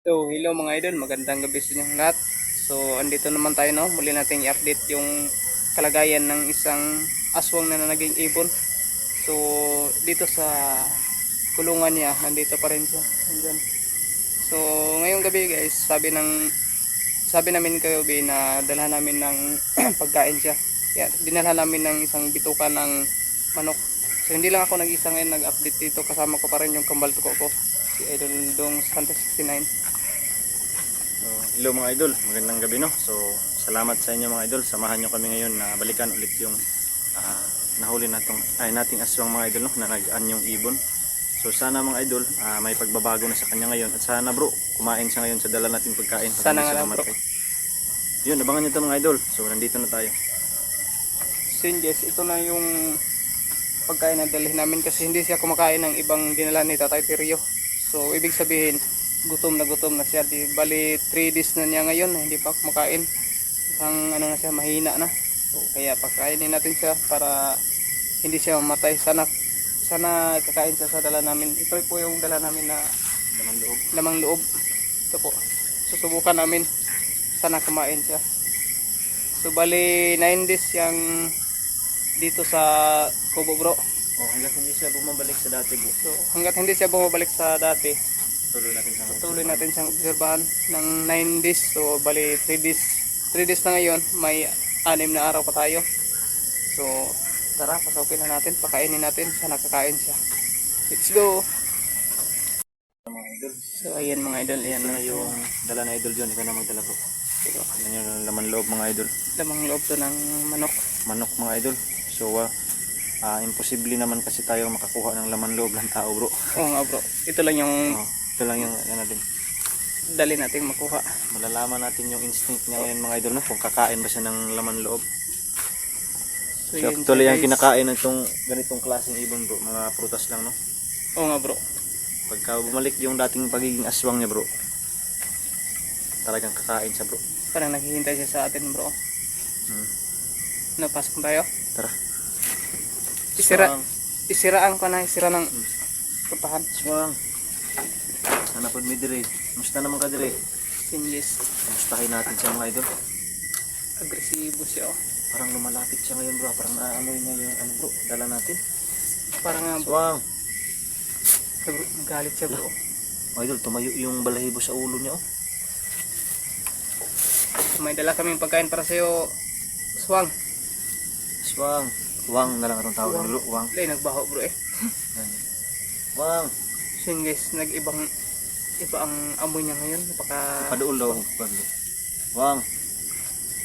So, hello mga idol, magandang gabi sa inyong lahat. So, andito naman tayo, no. Muli nating i-update yung kalagayan ng isang aswang na naging ibon. So, dito sa kulungan niya, nandito pa rin siya. Andyan. So, ngayong gabi guys, sabi namin kayo na dalhan namin ng pagkain siya. Kaya dinalhan namin ng isang bituka ng manok. So, hindi lang ako nag-isa ngayon nag-update dito, kasama ko pa rin yung kambal tuko ko, si Idol Dong Santa 69. So, hello mga idol, magandang gabi no. So, salamat sa inyo mga idol. Samahan nyo kami ngayon na balikan ulit yung nahuli nating aswang mga idol no, na nag-anyong ibon. So, sana mga idol, may pagbabago na sa kanya ngayon. At sana bro, kumain siya ngayon sa dala nating pagkain. Sana nga lang bro. Yun, abangan nyo ito mga idol. So, nandito na tayo. So yun guys, ito na yung pagkain na dalhin namin kasi hindi siya kumakain ng ibang dinala ni Tatay Tirio. So, ibig sabihin, gutom na siya. Bali 3 days na niya ngayon, hindi pa kumakain. Ang ano na siya, mahina na. So, kaya pagkainin natin siya para hindi siya mamatay. Sana kakain siya sa dala namin. Ito po yung dala namin na lamang loob. Ito po. Susubukan namin. Sana kumain siya. So, bali 9 days yung dito sa kubo bro. Oh, hanggat hindi siya bumabalik sa dati bro. So, hanggat hindi siya bumabalik sa dati, Tuloy natin siyang obserbahan ng 9 days. So, bali 3 days. 3 days na ngayon, may 6 na araw pa tayo. So, tara, pasawkin na natin, pakainin natin, sana kakain siya. Let's go! mga idol. So, ayan mga idol, ayan Ito na na yung dala na idol dyan. Ikaw na magdala bro. Yan yung laman loob mga idol. lamang loob to ng manok. Manok mga idol. So, imposible naman kasi tayo makakuha ng laman loob ng tao bro. Oo nga bro, ito lang yung Ito lang yung natin. dali nating makuha. Malalaman natin yung instinct niya ngayon mga idol no? Kung kakain ba siya ng laman loob. So, So, yun actually siya, yung guys. kinakain ng ganitong klaseng ibon bro. Mga prutas lang no. Oo nga bro. Pagka bumalik yung dating pagiging aswang niya bro, talagang kakain siya bro. Parang naghihintay siya sa atin bro. Napasok na tayo. Tara. Isiraan ko na, isira ng putahan. Swang. Ano po mi dire? Musta naman ka dire? Sinlis. Kamustahin natin siya mga idol. Agresibo siya oh. Parang lumalapit siya ngayon bro. Parang naamoy niya yung ano bro. Dala natin. Parang nga bro. Swang. Magalit siya bro. Mga idol, tumayo yung balahibo sa ulo niya oh. May dala kaming pagkain para sa'yo. Swang. Swang. Wang na lang atong tawag ng ulo. Wang. Lay, nagbaho bro eh. Wang. So yun guys, iba ang amoy niya ngayon. Paduol daw. Wang.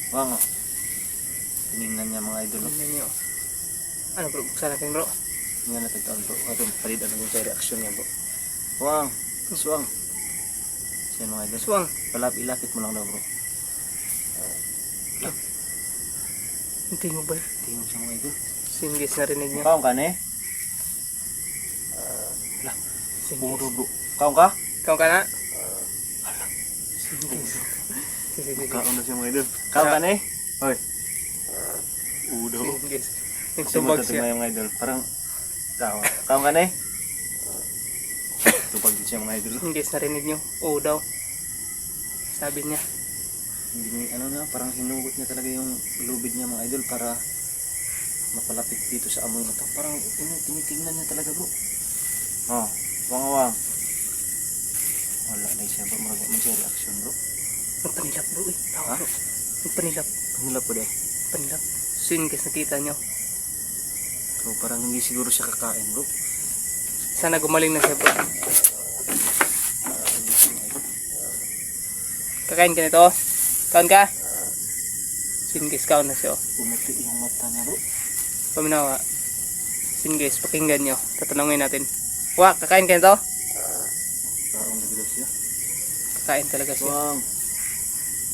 Wang oh. Tinignan niya mga idol. Tingnan niyo. Ano bro, buksan natin bro. Tingnan natin ito bro. Atong palitan ng sa reaction niya bro. Wang. Swang. Siya mga idol. Swang. Ilapit mo lang daw bro. Hindi mo ba? Tingnan siya mga idol. So yun guys, narinig niyo. Kaong ka ne? Sige. Buro bro. Kaong ka? Ikaw ka na? Sige guys. Sige. Kaong na siya mga idol. Kaong ka ne? Hoy. Udo. Sige guys. Subag Nagsubag siya. mga idol. Parang tawa. Kaong ka ne? Tupag din siya mga idol. Yun guys, narinig niyo. Oo daw. Sabi niya. Hindi ano na, parang hinugot niya talaga yung lubid niya mga idol para mapalapit dito sa amoy na to. Parang tinitingnan niya talaga bro. Oh, wang. Wala na siya bro, marami man siya reaction bro. Magpanilap bro eh. Tawa Ha? bro. Magpanilap. Kanila po deh. Panilap. So yun guys, nakita niyo. So parang hindi siguro siya kakain bro. Sana gumaling na siya bro. Kakain ka nito? Kaon ka? So yun guys, kaon na siya oh. Pumuti yung mata niya bro. Paminawa. So yun guys, pakinggan nyo. Tatanungin natin. Wah, kakain ka nito? Parang nagilo siya. Kakain talaga siya. Wang.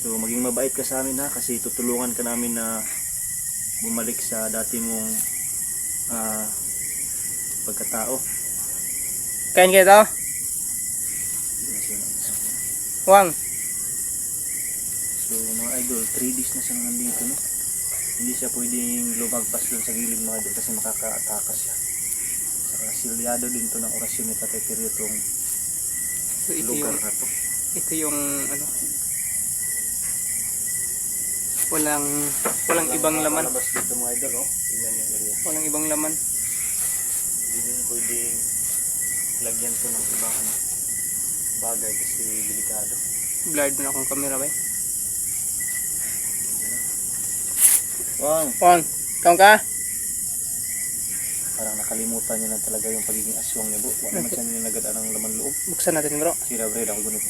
So maging mabait ka sa amin ha, kasi tutulungan ka namin na bumalik sa dati mong pagkatao. Kain ka nito? Wang. So mga idol, 3 days na siyang nandito no. Hindi siya pwedeng lumagpas doon sa gilid mga idol kasi makaka-atakas siya. Saka silyado din to ng orasyon ni Tatay Tirio tong So ito lugar yung na to. Ito yung ano, walang ibang laman. Labas dito mga idol, oh. Tingnan yung area. Walang ibang laman. Hindi din pwedeng lagyan to ng ibang ano, bagay kasi delikado. Blurred na akong camera ba? Wang, Juan, kaon ka? parang nakalimutan niya na talaga yung pagiging aswang niya, bro. Wala naman siya nilagad ng laman loob. Buksan natin bro. Sira bread ako ganito.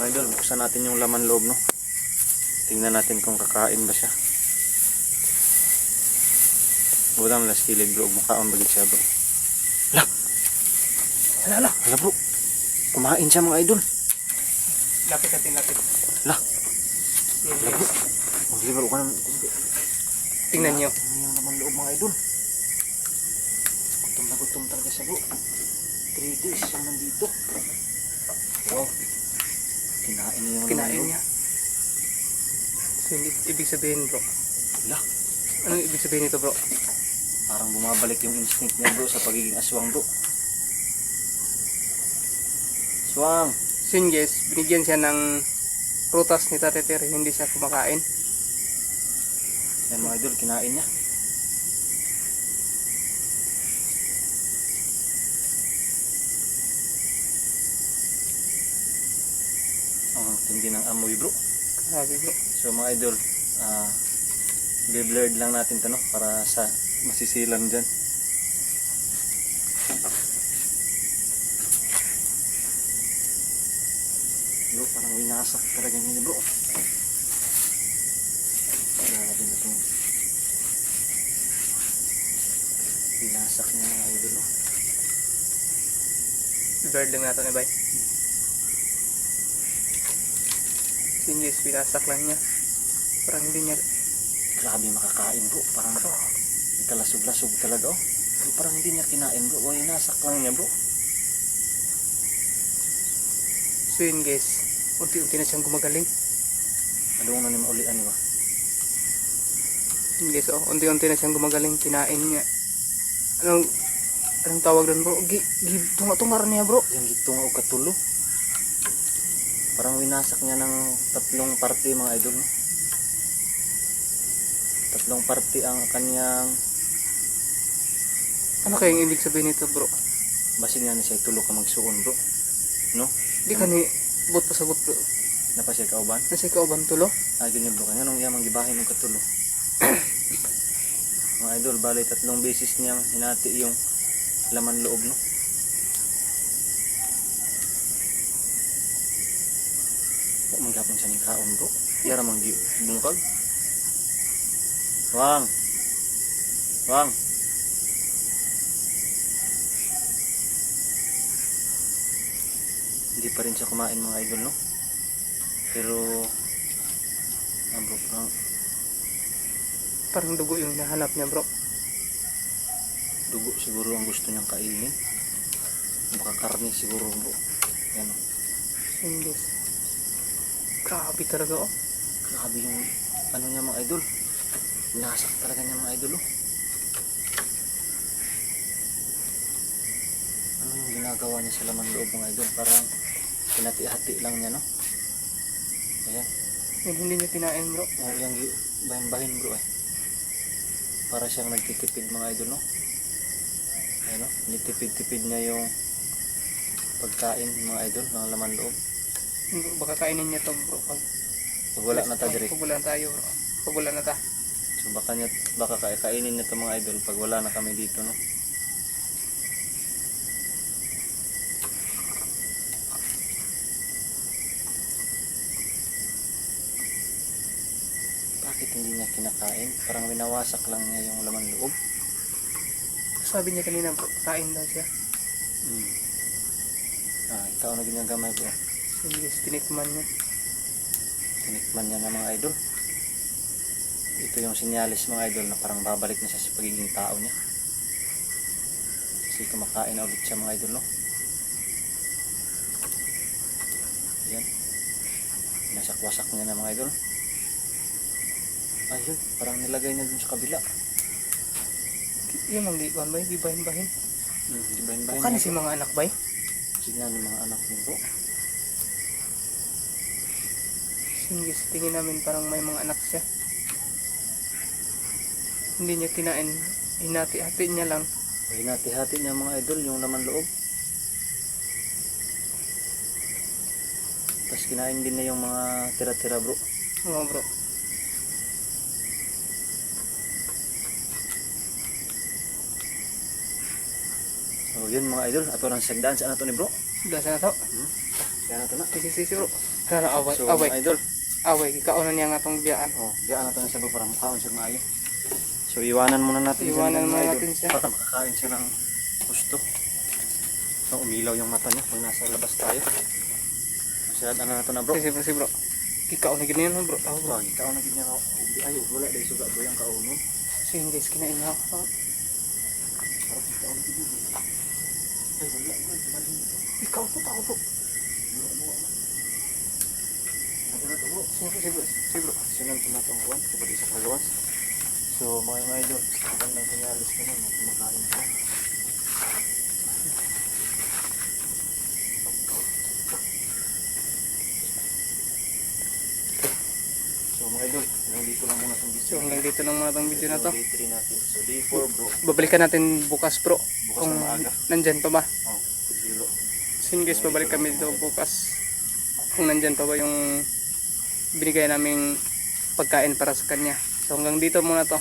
Mga idol, buksan natin yung laman loob, no? Tingnan natin kung kakain ba siya. Budang las kilid, bro. Mukhaon bagay siya, bro. Hala, bro. Kumain siya, mga idol. Lapit natin, lapit. Lah. Yan, Hala, bro. Mag-liver ka naman. tingnan nyo. Ano yung laman loob, mga idol? Gutom na gutom talaga siya, bro. 3 days siya nandito. Wow. Kinain niya yung laman Kinain loob. niya. So, hindi, ibig sabihin bro. Lah. Anong ibig sabihin nito bro? Parang bumabalik yung instinct niya, bro, sa pagiging aswang, bro. Aswang! So yun guys, binigyan siya ng prutas ni Tate Terry, hindi siya kumakain. Yan mga idol, kinain niya. Ang tindi ng amoy, bro. Grabe bro. So mga idol, blurred lang natin to, no? Para sa masisilan dyan. Bro, parang winasak talaga niya, bro. Grabe na to. Winasak niya mga idol, no? Bird lang natin bay. So yun guys, pinasak lang niya. Parang hindi niya. Grabe makakain, bro. Parang kalasog-lasog talaga, oh. Parang hindi niya kinain, bro. O, winasak lang niya, bro. So yun guys, unti-unti na siyang gumagaling. Along na ni maulian, ba? Yun guys, oh, unti-unti na siyang gumagaling. Kinain niya. Anong tawag doon bro? Tunga-tungar niya bro. Yung gitunga o katulo. Parang winasak niya ng 3 parte, mga idol, no? 3 parte ang kanyang Ano kayang ibig sabihin nito bro? basin nga ni siya tulo ka magsuon, bro. No? Di ka ni but pasagot bro. Napasya kauban? Nasa kauban tulo? Ganyan, bro. Kaya nung iyamang gibahin ng katulo. Mga idol, bali 3 beses niyang hinati yung laman loob, no? Huwag manggapon siya ng kaon, bro. Yara mang bungkag. Wang! Wang! Hindi pa rin siya kumain, mga idol, no? Pero bro, Parang dugo yung nahanap niya bro. dugo siguro ang gusto niyang kainin. Baka karne siguro, bro. Yan, oh. So yun guys. Grabe talaga oh. Grabe yung ano niya, mga idol. Nasak talaga niya, mga idol, oh. Ano yung ginagawa niya sa laman loob, mga idol? Parang pinati-hati lang niya, no? Ayan. Yun, hindi niya kinain bro. Oh, yung bahin-bahin, bro, eh. Para siyang nagtitipid, mga idol, no? Ayan, no? Nitipid-tipid niya yung pagkain, mga idol, ng laman loob. Baka kainin niya to bro. Pag Wala na ta, direct. Pag wala tayo bro. Pag wala na ta. So baka kainin na ito, mga idol, pag wala na kami dito, no? Bakit hindi niya kinakain? Parang winawasak lang niya yung laman loob. Sabi niya kanina bro, kain daw siya. Ikaw na ginagamay, bro. So yun guys, tinikman niya. Tinikman niya na, mga idol. Ito yung sinyalis, mga idol, na parang babalik na siya sa pagiging tao niya. Kasi kumakain na ulit siya, mga idol, no? Yan. Nasak-wasak niya na, mga idol. Ayun, parang nilagay niya dun sa kabila. Yung mga giwan ba? Gibahin-bahin. Dibahin-bahin Bukan niya. si mga anak ba? Signan ng mga anak niyo, bro. Kasi guys, tingin namin parang may mga anak siya. Hindi niya kinain. Hinati-hati niya lang. Hinati-hati niya mga idol yung laman loob. Tapos kinain din na yung mga tira-tira bro. Oo bro. So yun mga idol, ato lang sagdaan sa ato ni bro. Dasa na to. Kaya na to na. Sisi bro. Kaya away. So Away. mga idol, Away. Ikaw niya nga itong biyaan. gayaan na to na sa bro para mukhaon siya maayo. So iwanan muna natin Iwanan mga muna idol, natin siya. para makakain siya ng gusto. So umilaw yung mata niya pag nasa labas tayo. Masyadaan na to na bro. Sisi bro. Ikaw na ganyan bro. Oh, bro. Bro, ikaw na ganyan ako. Ay, wala dahil suga bro yung kauno. So yun guys, kinain na ako. Parang ikaw na ganyan. Ay, wala man. Ikaw po tao bro. Ano na to bro? Si bro. Sinan po na itong kuwan kapag isa kagawas. So mga idol, magandang senyalis ko nun, kumakain siya. So mga idol, nandito lang muna itong video. So hanggang dito lang muna itong video na to. Day 3 natin. So day 4 bro, Babalikan natin bukas bro. bukas Kung na maaga. nandyan pa ba. Oh, zero. So yun guys, babalik kami dito bukas. Kung nandyan pa ba yung binigay naming pagkain para sa kanya. So hanggang dito muna to.